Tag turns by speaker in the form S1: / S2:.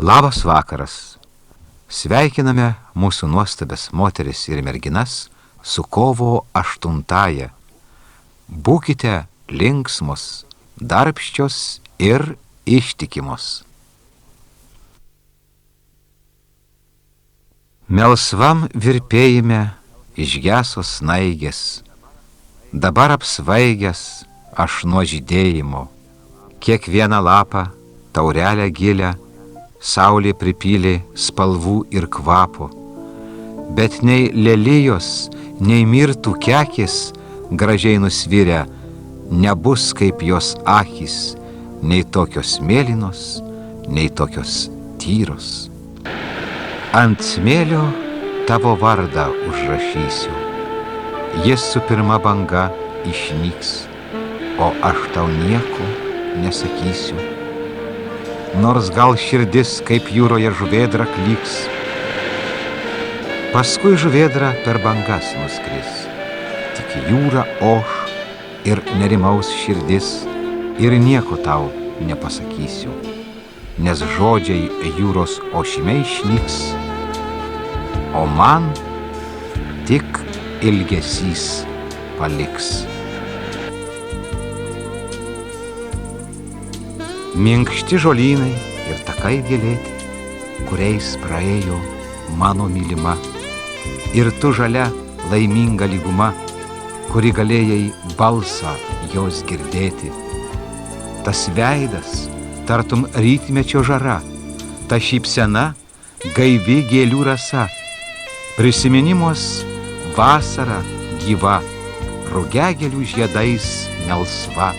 S1: Labas vakaras. Sveikiname mūsų nuostabės moteris ir merginas su kovo 8-ąja. Būkite linksmos, darbščios ir ištikimos. Melsvam virpėjime išgeso snaigės, dabar apsvaigęs aš nuo žydėjimo. Kiekvieną lapą, taurelę gilę, saulė pripylė spalvų ir kvapo, bet nei lelijos, nei mirtų kekės gražiai nusvirę nebus kaip jos akys, nei tokios mėlynos, nei tokios tyros. Ant smėlio tavo vardą užrašysiu, jis su pirma banga išnyks, o aš tau nieko nesakysiu. Nors gal širdis kaip jūroje žuvėdra klyks, paskui žuvėdra per bangas nuskris, tik jūra oš ir nerimaus širdis ir nieko tau nepasakysiu, nes žodžiai jūros ošime išnyks, o man tik ilgesys paliks. Minkšti žolynai ir takai gėlėti, kuriais praėjo mano mylima, ir tu žalia laiminga lyguma, kuri galėjai balsą jos girdėti. Tas veidas, tartum rytmečio žara, ta šypsena, gaivi gėlių rasa, prisiminimuos vasara gyva, rugiagėlių žiedais melsva.